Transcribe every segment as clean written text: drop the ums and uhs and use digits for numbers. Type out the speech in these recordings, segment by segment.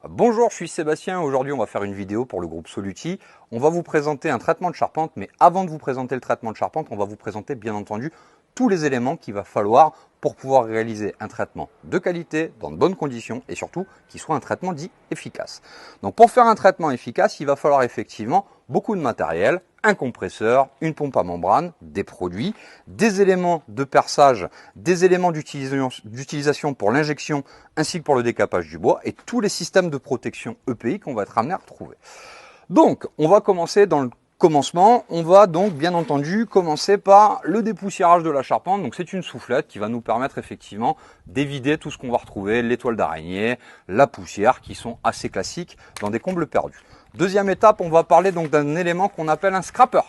Bonjour, je suis Sébastien. Aujourd'hui, on va faire une vidéo pour le groupe Soluti. On va vous présenter un traitement de charpente, mais avant de vous présenter le traitement de charpente, on va vous présenter bien entendu tous les éléments qu'il va falloir pour pouvoir réaliser un traitement de qualité, dans de bonnes conditions et surtout qu'il soit un traitement dit efficace. Donc pour faire un traitement efficace, il va falloir effectivement beaucoup de matériel, un compresseur, une pompe à membrane, des produits, des éléments de perçage, des éléments d'utilisation pour l'injection ainsi que pour le décapage du bois et tous les systèmes de protection EPI qu'on va être amené à retrouver. Donc on va commencer dans le commencement, on va donc bien entendu commencer par le dépoussiérage de la charpente. Donc c'est une soufflette qui va nous permettre effectivement d'évider tout ce qu'on va retrouver, les toiles d'araignée, la poussière qui sont assez classiques dans des combles perdus. Deuxième étape, on va parler donc d'un élément qu'on appelle un scraper.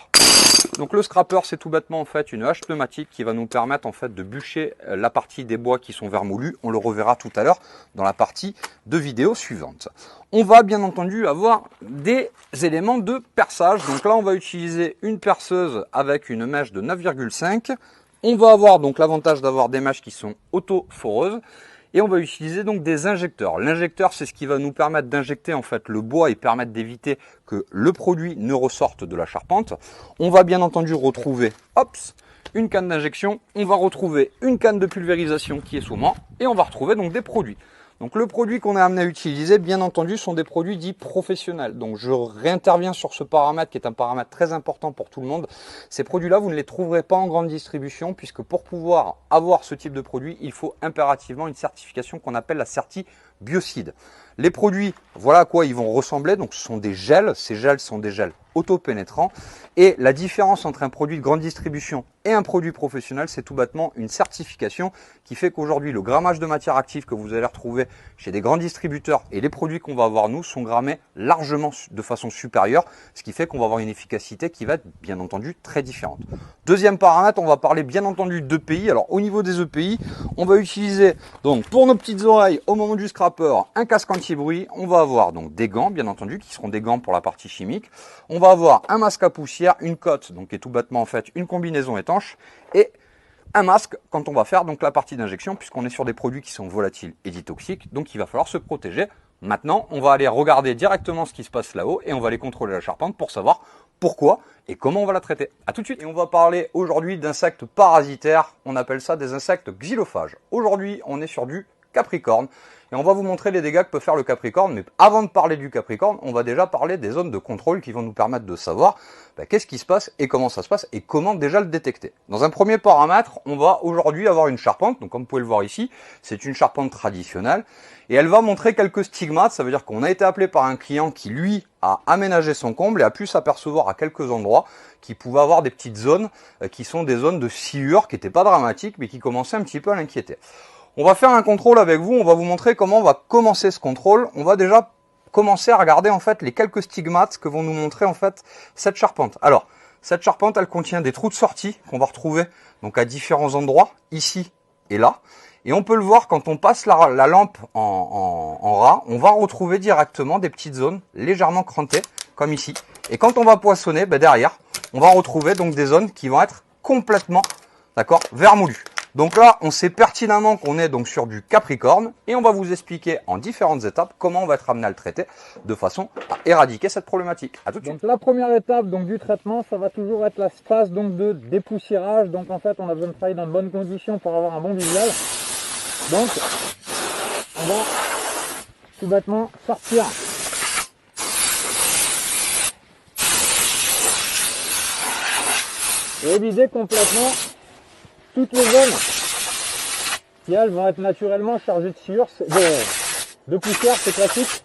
Donc le scraper, c'est tout bêtement en fait une hache pneumatique qui va nous permettre en fait de bûcher la partie des bois qui sont vermoulus. On le reverra tout à l'heure dans la partie de vidéo suivante. On va bien entendu avoir des éléments de perçage. Donc là, on va utiliser une perceuse avec une mèche de 9,5. On va avoir donc l'avantage d'avoir des mèches qui sont auto-foreuses. Et on va utiliser donc des injecteurs. L'injecteur, c'est ce qui va nous permettre d'injecter en fait le bois et permettre d'éviter que le produit ne ressorte de la charpente. On va bien entendu retrouver, une canne d'injection. On va retrouver une canne de pulvérisation qui est souvent et on va retrouver donc des produits. Donc le produit qu'on est amené à utiliser, bien entendu, sont des produits dits professionnels. Donc je réinterviens sur ce paramètre qui est un paramètre très important pour tout le monde. Ces produits-là, vous ne les trouverez pas en grande distribution puisque pour pouvoir avoir ce type de produit, il faut impérativement une certification qu'on appelle la certi biocide. Les produits, voilà à quoi ils vont ressembler. Donc ce sont des gels. Ces gels sont des gels auto-pénétrants. Et la différence entre un produit de grande distribution et un produit professionnel, c'est tout bêtement une certification qui fait qu'aujourd'hui, le grammage de matière active que vous allez retrouver chez des grands distributeurs et les produits qu'on va avoir nous sont grammés largement de façon supérieure, ce qui fait qu'on va avoir une efficacité qui va être bien entendu très différente. Deuxième paramètre, on va parler bien entendu d'EPI. Alors au niveau des EPI, on va utiliser donc pour nos petites oreilles au moment du scraper un casque anti-bruit. On va avoir donc des gants bien entendu qui seront des gants pour la partie chimique. On va avoir un masque à poussière, une cotte donc qui est tout bêtement en fait une combinaison étanche et un masque quand on va faire donc la partie d'injection puisqu'on est sur des produits qui sont volatiles et dits toxiques, donc il va falloir se protéger. Maintenant, on va aller regarder directement ce qui se passe là-haut et on va aller contrôler la charpente pour savoir pourquoi et comment on va la traiter. A tout de suite. Et on va parler aujourd'hui d'insectes parasitaires, on appelle ça des insectes xylophages. Aujourd'hui, on est sur du capricorne et on va vous montrer les dégâts que peut faire le capricorne. Mais avant de parler du capricorne, on va déjà parler des zones de contrôle qui vont nous permettre de savoir qu'est-ce qui se passe et comment ça se passe et comment déjà le détecter. Dans un premier paramètre, on va aujourd'hui avoir une charpente. Donc comme vous pouvez le voir ici, c'est une charpente traditionnelle et elle va montrer quelques stigmates. Ça veut dire qu'on a été appelé par un client qui lui a aménagé son comble et a pu s'apercevoir à quelques endroits qu'il pouvait avoir des petites zones qui sont des zones de sciure qui n'étaient pas dramatiques mais qui commençaient un petit peu à l'inquiéter. On va faire un contrôle avec vous, on va vous montrer comment on va commencer ce contrôle. On va déjà commencer à regarder en fait les quelques stigmates que vont nous montrer en fait cette charpente. Alors, cette charpente, elle contient des trous de sortie qu'on va retrouver donc à différents endroits, ici et là. Et on peut le voir quand on passe la lampe en ras, on va retrouver directement des petites zones légèrement crantées, comme ici. Et quand on va poinçonner, derrière, on va retrouver donc des zones qui vont être complètement, vermoulues. Donc là, on sait pertinemment qu'on est donc sur du capricorne et on va vous expliquer en différentes étapes comment on va être amené à le traiter de façon à éradiquer cette problématique. À tout de suite. Donc la première étape donc, du traitement, ça va toujours être la phase donc, de dépoussiérage. Donc en fait, on a besoin de travailler dans de bonnes conditions pour avoir un bon visuel. Donc, on va tout bêtement sortir et vider complètement toutes les zones qui elles vont être naturellement chargées de sciure, de poussière, c'est classique.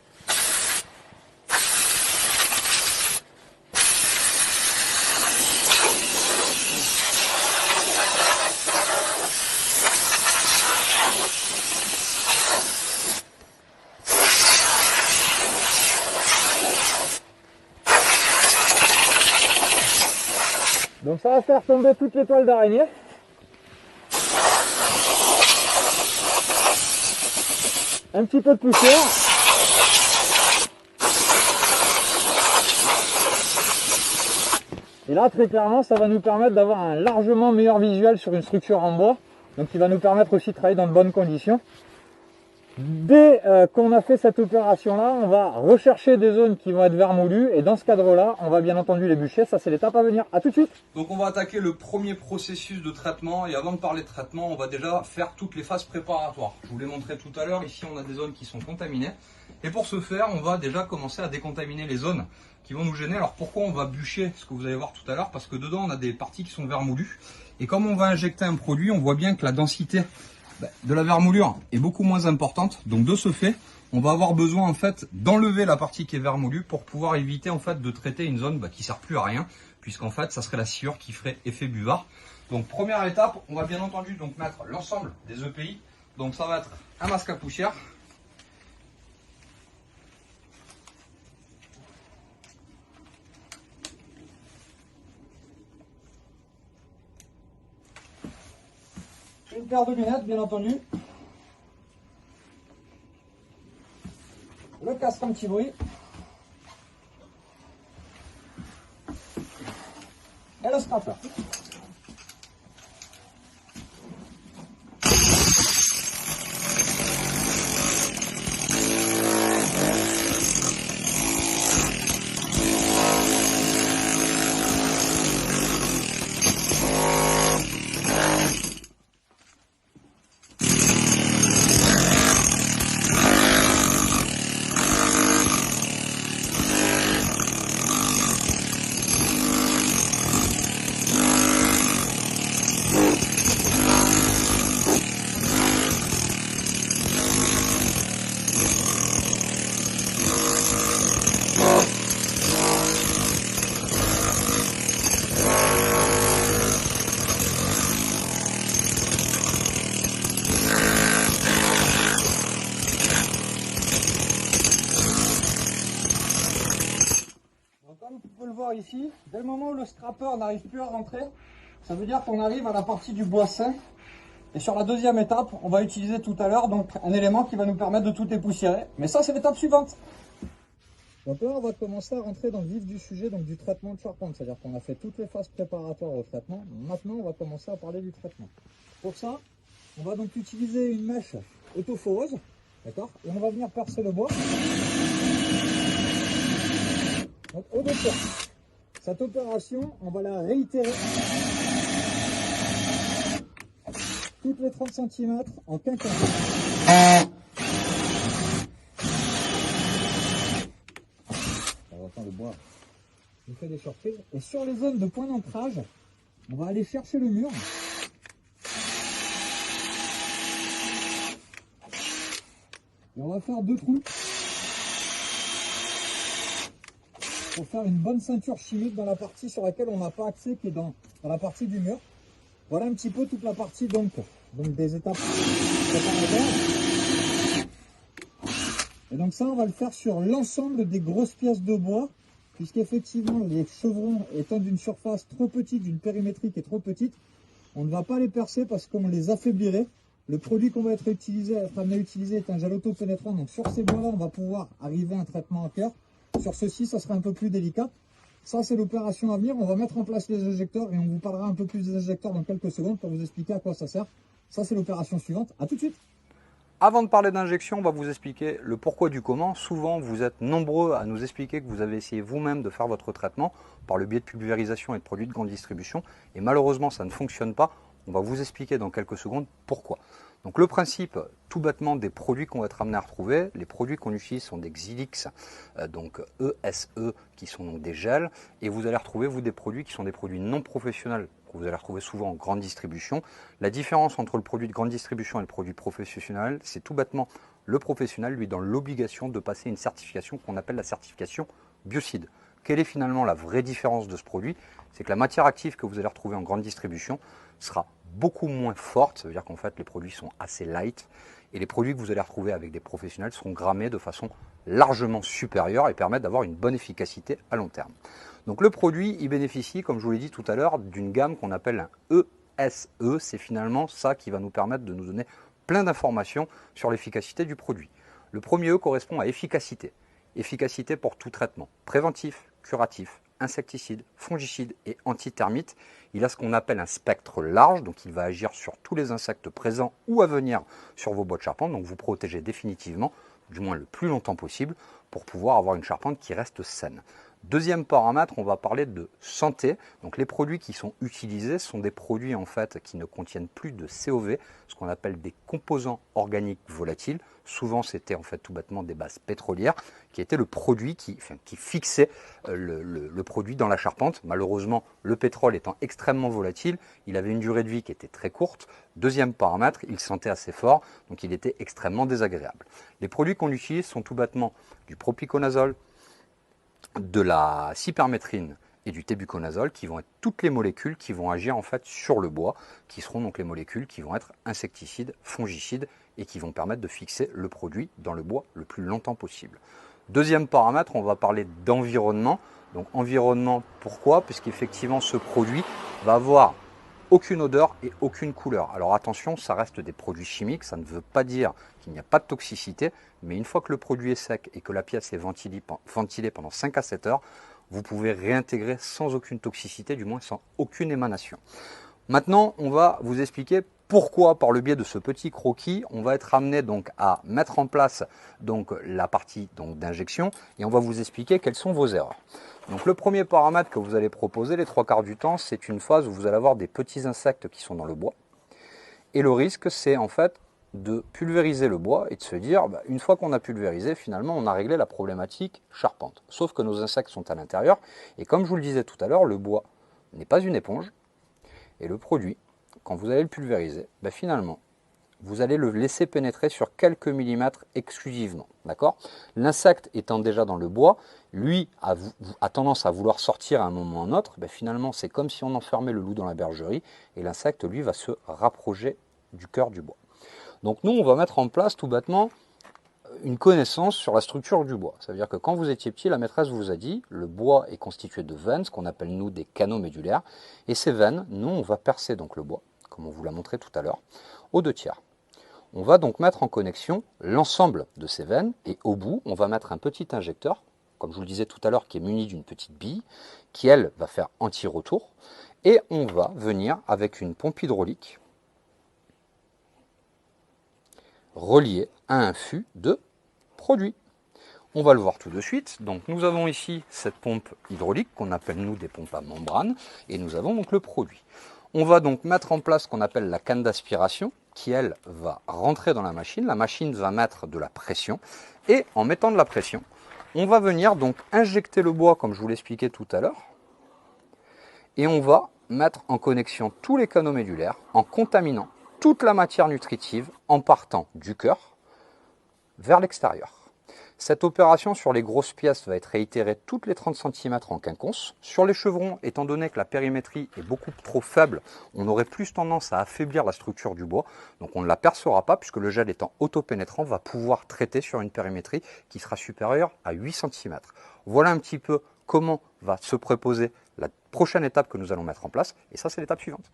Donc ça va faire tomber toutes les toiles d'araignée. Un petit peu de poussière. Et là, très clairement, ça va nous permettre d'avoir un largement meilleur visuel sur une structure en bois. Donc, qui va nous permettre aussi de travailler dans de bonnes conditions. Dès qu'on a fait cette opération-là, on va rechercher des zones qui vont être vermoulues et dans ce cadre-là, on va bien entendu les bûcher. Ça, c'est l'étape à venir. À tout de suite. Donc on va attaquer le premier processus de traitement et avant de parler de traitement, on va déjà faire toutes les phases préparatoires. Je vous l'ai montré tout à l'heure, ici on a des zones qui sont contaminées et pour ce faire, on va déjà commencer à décontaminer les zones qui vont nous gêner. Alors pourquoi on va bûcher, ce que vous allez voir tout à l'heure, parce que dedans on a des parties qui sont vermoulues et comme on va injecter un produit, on voit bien que la densité de la vermoulure est beaucoup moins importante. Donc de ce fait, on va avoir besoin en fait d'enlever la partie qui est vermoulue pour pouvoir éviter en fait de traiter une zone qui sert plus à rien, puisqu'en fait ça serait la sciure qui ferait effet buvard. Donc première étape, on va bien entendu donc mettre l'ensemble des EPI. Donc ça va être un masque à poussière, Une paire de lunettes, bien entendu. Le casque anti-bruit. Et le scraper. Comme tu peux le voir ici, dès le moment où le scraper n'arrive plus à rentrer, ça veut dire qu'on arrive à la partie du bois sain. Et sur la deuxième étape, on va utiliser tout à l'heure donc un élément qui va nous permettre de tout dépoussiérer. Mais ça, c'est l'étape suivante. Donc là, on va commencer à rentrer dans le vif du sujet, donc du traitement de charpente. C'est-à-dire qu'on a fait toutes les phases préparatoires au traitement. Maintenant, on va commencer à parler du traitement. Pour ça, on va donc utiliser une mèche autoforeuse, d'accord? Et on va venir percer le bois. Donc, au départ, cette opération, on va la réitérer toutes les 30 cm en quinquant. On entend le bois nous fait des surprises. Et sur les zones de point d'ancrage, on va aller chercher le mur. Et on va faire 2 trous pour faire une bonne ceinture chimique dans la partie sur laquelle on n'a pas accès, qui est dans la partie du mur. Voilà un petit peu toute la partie donc des étapes préparatoires. Et donc ça, on va le faire sur l'ensemble des grosses pièces de bois, puisqu'effectivement les chevrons étant d'une surface trop petite, d'une périmétrie qui est trop petite, on ne va pas les percer parce qu'on les affaiblirait. Le produit qu'on va être amené à utiliser est un gel auto-pénétrant, donc sur ces bois-là, on va pouvoir arriver à un traitement en cœur. Sur ceci, ça sera un peu plus délicat. Ça, c'est l'opération à venir. On va mettre en place les injecteurs et on vous parlera un peu plus des injecteurs dans quelques secondes pour vous expliquer à quoi ça sert. Ça, c'est l'opération suivante. À tout de suite. Avant de parler d'injection, on va vous expliquer le pourquoi du comment. Souvent, vous êtes nombreux à nous expliquer que vous avez essayé vous-même de faire votre traitement par le biais de pulvérisation et de produits de grande distribution. Et malheureusement, ça ne fonctionne pas. On va vous expliquer dans quelques secondes pourquoi. Donc le principe, tout bêtement, des produits qu'on va être amené à retrouver, les produits qu'on utilise sont des Xylix, donc ESE, qui sont donc des gels, et vous allez retrouver, vous, des produits qui sont des produits non professionnels, que vous allez retrouver souvent en grande distribution. La différence entre le produit de grande distribution et le produit professionnel, c'est tout bêtement, le professionnel, lui, dans l'obligation de passer une certification qu'on appelle la certification biocide. Quelle est finalement la vraie différence de ce produit? C'est que la matière active que vous allez retrouver en grande distribution sera beaucoup moins forte, ça veut dire qu'en fait les produits sont assez light et les produits que vous allez retrouver avec des professionnels seront grammés de façon largement supérieure et permettent d'avoir une bonne efficacité à long terme. Donc le produit, il bénéficie, comme je vous l'ai dit tout à l'heure, d'une gamme qu'on appelle un ESE. C'est finalement ça qui va nous permettre de nous donner plein d'informations sur l'efficacité du produit. Le premier E correspond à efficacité. Efficacité pour tout traitement, préventif, curatif, insecticide, fongicide et antitermite. Il a ce qu'on appelle un spectre large, donc il va agir sur tous les insectes présents ou à venir sur vos bois de charpente, donc vous protégez définitivement, du moins le plus longtemps possible, pour pouvoir avoir une charpente qui reste saine. Deuxième paramètre, on va parler de santé. Donc les produits qui sont utilisés sont des produits en fait qui ne contiennent plus de COV, ce qu'on appelle des composants organiques volatiles. Souvent c'était en fait tout bêtement des bases pétrolières, qui était le produit qui fixait le produit dans la charpente. Malheureusement, le pétrole étant extrêmement volatile, il avait une durée de vie qui était très courte. Deuxième paramètre, il sentait assez fort, donc il était extrêmement désagréable. Les produits qu'on utilise sont tout bêtement du propiconazole, de la cypermétrine et du tébuconazole, qui vont être toutes les molécules qui vont agir en fait sur le bois, qui seront donc les molécules qui vont être insecticides, fongicides et qui vont permettre de fixer le produit dans le bois le plus longtemps possible. Deuxième paramètre, on va parler d'environnement. Donc environnement, pourquoi? Puisqu'effectivement ce produit va avoir aucune odeur et aucune couleur. Alors attention, ça reste des produits chimiques, ça ne veut pas dire qu'il n'y a pas de toxicité, mais une fois que le produit est sec et que la pièce est ventilée pendant 5 à 7 heures, vous pouvez réintégrer sans aucune toxicité, du moins sans aucune émanation. Maintenant, on va vous expliquer pourquoi, par le biais de ce petit croquis, on va être amené donc à mettre en place donc la partie d'injection et on va vous expliquer quelles sont vos erreurs. Donc le premier paramètre que vous allez proposer les 3 quarts du temps, c'est une phase où vous allez avoir des petits insectes qui sont dans le bois. Et le risque, c'est en fait de pulvériser le bois et de se dire, une fois qu'on a pulvérisé, finalement, on a réglé la problématique charpente. Sauf que nos insectes sont à l'intérieur. Et comme je vous le disais tout à l'heure, le bois n'est pas une éponge. Et le produit, quand vous allez le pulvériser, finalement, vous allez le laisser pénétrer sur quelques millimètres exclusivement. D'accord ? L'insecte étant déjà dans le bois, lui a tendance à vouloir sortir à un moment ou à un autre. Finalement, c'est comme si on enfermait le loup dans la bergerie et l'insecte, lui, va se rapprocher du cœur du bois. Donc nous, on va mettre en place tout bêtement une connaissance sur la structure du bois. Ça veut dire que quand vous étiez petit, la maîtresse vous a dit, le bois est constitué de veines, ce qu'on appelle nous des canaux médulaires. Et ces veines, nous, on va percer donc le bois, comme on vous l'a montré tout à l'heure, aux 2/3. On va donc mettre en connexion l'ensemble de ces veines et au bout, on va mettre un petit injecteur, comme je vous le disais tout à l'heure, qui est muni d'une petite bille, qui elle va faire anti-retour. Et on va venir avec une pompe hydraulique reliée à un fût de produit. On va le voir tout de suite. Donc nous avons ici cette pompe hydraulique qu'on appelle nous des pompes à membrane et nous avons donc le produit. On va donc mettre en place ce qu'on appelle la canne d'aspiration qui elle va rentrer dans la machine va mettre de la pression et en mettant de la pression, on va venir donc injecter le bois comme je vous l'expliquais tout à l'heure et on va mettre en connexion tous les canaux médulaires en contaminant toute la matière nutritive en partant du cœur vers l'extérieur. Cette opération sur les grosses pièces va être réitérée toutes les 30 cm en quinconce. Sur les chevrons, étant donné que la périmétrie est beaucoup trop faible, on aurait plus tendance à affaiblir la structure du bois. Donc on ne la percera pas puisque le gel étant autopénétrant va pouvoir traiter sur une périmétrie qui sera supérieure à 8 cm. Voilà un petit peu comment va se préposer la prochaine étape que nous allons mettre en place. Et ça, c'est l'étape suivante.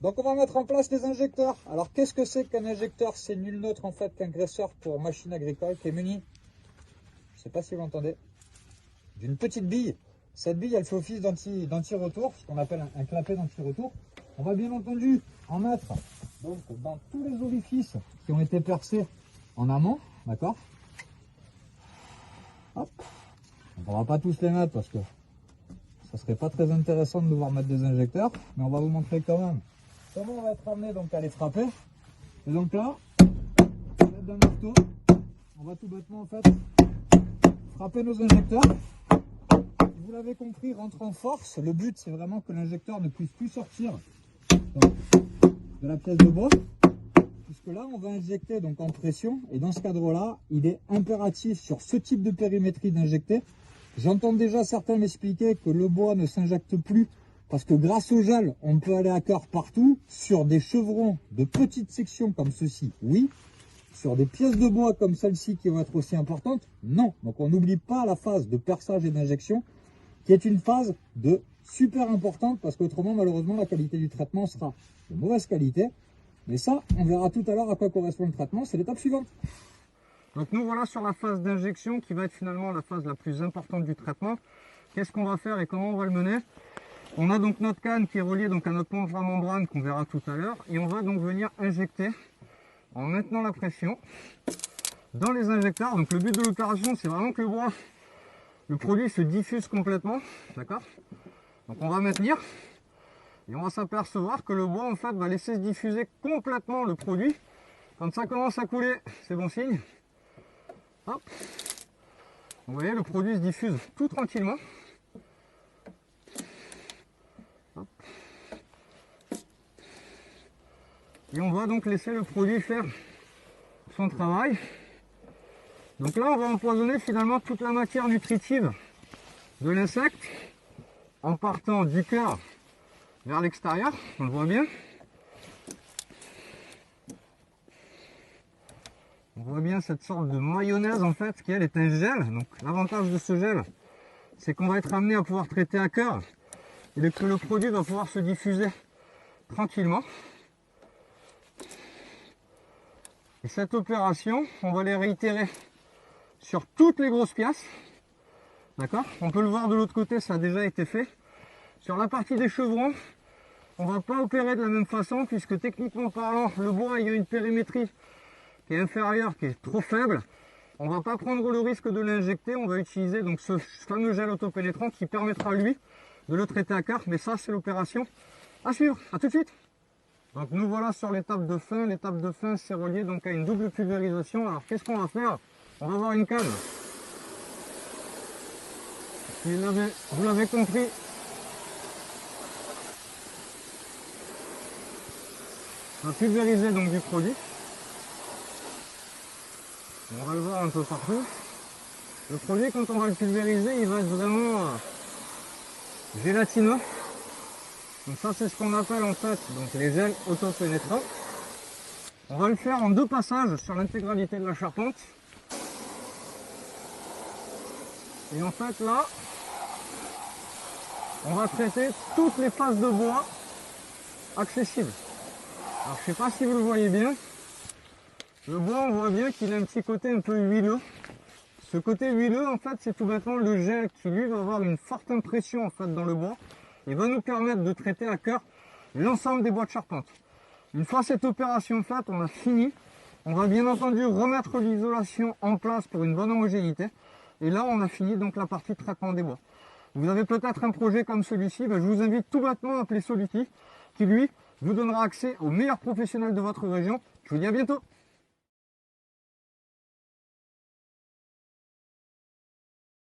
Donc on va mettre en place les injecteurs. Alors qu'est-ce que c'est qu'un injecteur? C'est nul autre en fait qu'un graisseur pour machine agricole qui est muni, je ne sais pas si vous l'entendez, d'une petite bille. Cette bille elle fait office d'anti-retour, ce qu'on appelle un clapet d'anti-retour. On va bien entendu en mettre donc, dans tous les orifices qui ont été percés en amont, d'accord. Hop. Donc on va pas tous les mettre parce que ça serait pas très intéressant de devoir mettre des injecteurs, mais on va vous montrer quand même comment on va être amené donc à les frapper. Et donc là, à l'aide d'un marteau, on va tout bêtement en fait frapper nos injecteurs. Vous l'avez compris, rentre en force. Le but c'est vraiment que l'injecteur ne puisse plus sortir donc, de la pièce de bois. Puisque là on va injecter donc en pression et dans ce cadre-là, il est impératif sur ce type de périmétrie d'injecter. J'entends déjà certains m'expliquer que le bois ne s'injecte plus parce que grâce au gel, on peut aller à cœur partout. Sur des chevrons de petites sections comme ceci, oui. Sur des pièces de bois comme celle-ci qui vont être aussi importantes, non. Donc on n'oublie pas la phase de perçage et d'injection qui est une phase de super importante parce qu'autrement, malheureusement, la qualité du traitement sera de mauvaise qualité. Mais ça, on verra tout à l'heure à quoi correspond le traitement. C'est l'étape suivante. Donc nous voilà sur la phase d'injection qui va être finalement la phase la plus importante du traitement. qu'est-ce qu'on va faire et comment on va le mener? On a donc notre canne qui est reliée donc à notre planche à membrane qu'on verra tout à l'heure, et on va donc venir injecter en maintenant la pression dans les injecteurs. Donc le but de l'opération, c'est vraiment que le bois, le produit se diffuse complètement, d'accord? Donc on va maintenir et on va s'apercevoir que le bois en fait va laisser se diffuser complètement le produit. Quand ça commence à couler, c'est bon signe. Hop. Vous voyez, le produit se diffuse tout tranquillement. Hop. Et on va donc laisser le produit faire son travail. Donc là, on va empoisonner finalement toute la matière nutritive de l'insecte en partant du cœur vers l'extérieur, on le voit bien. On voit bien cette sorte de mayonnaise en fait qui elle est un gel. Donc l'avantage de ce gel, c'est qu'on va être amené à pouvoir traiter à cœur et que le produit va pouvoir se diffuser tranquillement. Et cette opération, on va les réitérer sur toutes les grosses pièces. D'accord? On peut le voir de l'autre côté, ça a déjà été fait. Sur la partie des chevrons, on ne va pas opérer de la même façon puisque techniquement parlant, le bois il y a une périmétrie qui est inférieure, qui est trop faible. On ne va pas prendre le risque de l'injecter, on va utiliser donc ce fameux gel autopénétrant qui permettra lui de le traiter à cœur. Mais ça, c'est l'opération à suivre. À tout de suite. Donc nous voilà sur l'étape de fin. L'étape de fin, c'est relié donc à une double pulvérisation. Alors qu'est-ce qu'on va faire? On va avoir une canne. Vous l'avez compris. On va pulvériser donc du produit. On va le voir un peu partout. Le produit, quand on va le pulvériser, il va être vraiment gélatineux. Donc ça, c'est ce qu'on appelle en fait donc les gels autopénétrants. On va le faire en 2 passages sur l'intégralité de la charpente. Et en fait là, on va traiter toutes les phases de bois accessibles. Alors je sais pas si vous le voyez bien. Le bois, on voit bien qu'il a un petit côté un peu huileux. Ce côté huileux, en fait, c'est tout bêtement le gel qui, lui, va avoir une forte impression, en fait, dans le bois. Il va nous permettre de traiter à cœur l'ensemble des bois de charpente. Une fois cette opération faite, on a fini. On va bien entendu remettre l'isolation en place pour une bonne homogénéité. Et là, on a fini donc la partie de traitement des bois. Vous avez peut-être un projet comme celui-ci, je vous invite tout bêtement à appeler Soluti, qui, lui, vous donnera accès aux meilleurs professionnels de votre région. Je vous dis à bientôt.